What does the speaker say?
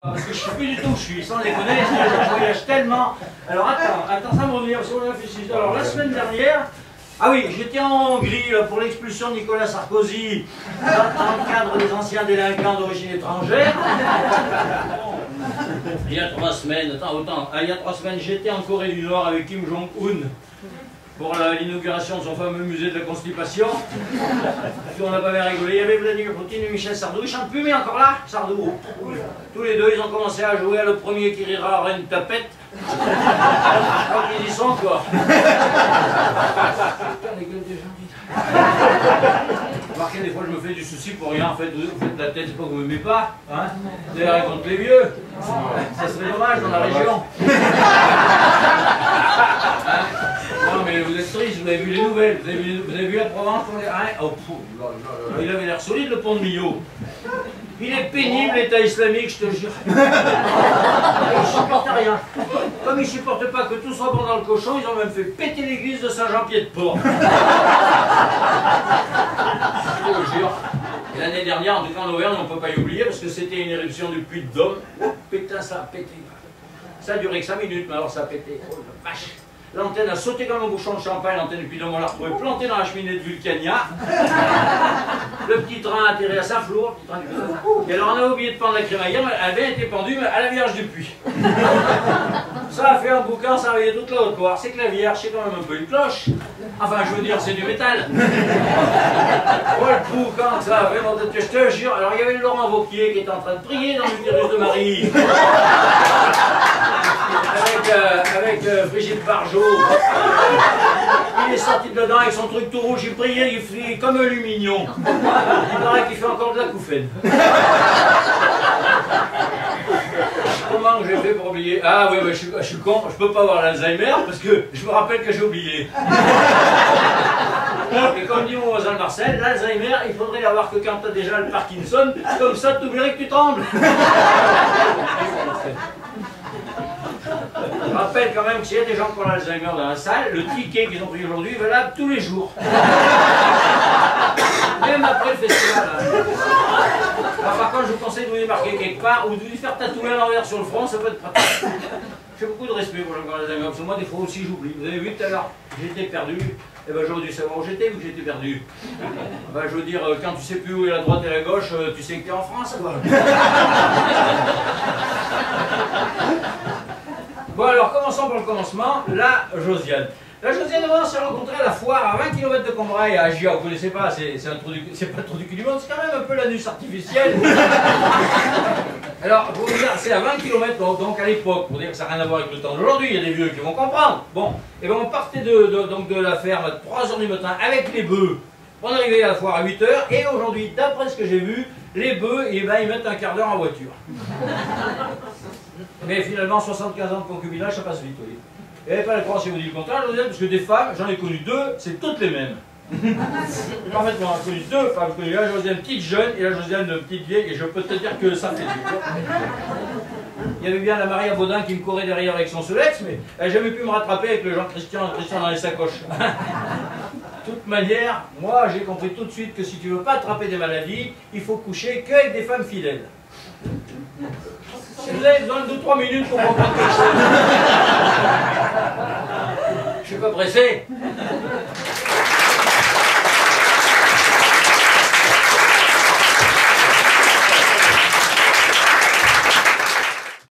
Parce que je sais plus du tout où je suis, sans déconner, je voyage tellement. Alors attends, ça me revient, parce qu'on réfléchit. Alors la semaine dernière, ah oui, j'étais en Hongrie là, pour l'expulsion de Nicolas Sarkozy dans le cadre des anciens délinquants d'origine étrangère. Il y a 3 semaines, il y a 3 semaines, j'étais en Corée du Nord avec Kim Jong-un pour l'inauguration de son fameux musée de la constipation. On n'a pas bien rigolé. Il y avait Vladimir Poutine et Michel Sardou. Ils chantent plus, mais encore là, Sardou. Tous les deux, ils ont commencé à jouer à le premier qui rira, reine tapette. Donc ils y sont, quoi. Remarquez, des fois, je me fais du souci pour rien. En fait, vous faites la tête, c'est pas que vous m'aimez pas. Hein, d'ailleurs, contre les vieux. Ça serait dommage dans la région. Non mais vous êtes triste, vous avez vu les nouvelles, vous avez vu la Provence, oh, il avait l'air solide le pont de Millau. Il est pénible l'État islamique, je te jure. Il ne supporte rien. Comme ils ne supportent pas que tout soit bon dans le cochon, ils ont même fait péter l'église de Saint-Jean-Pied-de-Port. Je te jure. Et l'année dernière, en tout cas en Auvergne, on ne peut pas y oublier parce que c'était une éruption du Puy-de-Dôme. Oh, putain, ça a pété. Ça a duré que 5 minutes, mais alors ça a pété. Oh la vache. L'antenne a sauté comme un bouchon de champagne, l'antenne du Puy-de-Dôme, on l'a retrouvée plantée dans la cheminée de Vulcania. Le petit train a atterri à Saint-Flour, et alors on a oublié de prendre la crémaillère, elle avait été pendue à la Vierge du Puy. Ça a fait un bouquin, ça a réveillé toute la Haute-Loire. C'est que la Vierge, c'est quand même un peu une cloche. Enfin, je veux dire, c'est du métal. Oh le bouquin, ça, vraiment, je te jure. Alors il y avait Laurent Wauquiez qui était en train de prier dans l'utérus de Marie. Avec Brigitte Bardot. Il est sorti de dedans avec son truc tout rouge, il priait, il fait comme un lumignon. Il paraît qu'il fait encore de la couffaine. Comment j'ai fait pour oublier? Ah oui, ouais, je suis con, je peux pas avoir l'Alzheimer parce que je me rappelle que j'ai oublié. Et comme dit mon voisin Marcel, l'Alzheimer, il faudrait l'avoir que quand tu as déjà le Parkinson, comme ça tu oublierais que tu trembles. Je rappelle quand même que s'il y a des gens qui ont l'Alzheimer dans la salle, le ticket qu'ils ont pris aujourd'hui est valable tous les jours. Même après le festival. Alors, par contre, je vous conseille de vous démarquer quelque part ou de vous faire tatouer à l'envers sur le front, ça peut être pratique. J'ai beaucoup de respect pour les gens qui ont l'Alzheimer, parce que moi, des fois aussi, j'oublie. Vous avez vu tout à l'heure, j'étais perdu. Eh ben, j'aurais dû savoir où j'étais, vu que j'étais perdu. Ben, je veux dire, quand tu sais plus où est la droite et la gauche, tu sais que tu es en France, quoi. Bon alors commençons par le commencement, la Josiane. La Josiane, on s'est rencontrée à la foire à 20 km de Combrailles à Agia, vous connaissez pas, c'est pas le trou du cul du monde, c'est quand même un peu l'anus artificiel. Alors, pour vous dire, c'est à 20 km, donc à l'époque, pour dire que ça n'a rien à voir avec le temps d'aujourd'hui, il y a des vieux qui vont comprendre. Bon, et bien on partait de la ferme à 3 h du matin avec les bœufs. On arrivait à la foire à 8 h, et aujourd'hui, d'après ce que j'ai vu, les bœufs, eh ben, ils mettent un quart d'heure en voiture. Mais finalement, 75 ans de concubinage, ça passe vite, oui. Et pas la croire si vous dites le contraire, Josiane, parce que des femmes, j'en ai connu 2, c'est toutes les mêmes. Parfaitement, j'ai connu 2 femmes, j'ai connu la Josiane petite jeune et la Josiane petite vieille, et je peux te dire que ça fait du. Il y avait bien la Maria Baudin qui me courait derrière avec son Solex, mais elle n'a jamais pu me rattraper avec le Jean-Christian dans les sacoches. De toute manière, moi j'ai compris tout de suite que si tu ne veux pas attraper des maladies, il faut coucher qu'avec des femmes fidèles. Si vous avez besoin de 2-3 minutes pour comprendre quelque chose. Je suis pas pressé.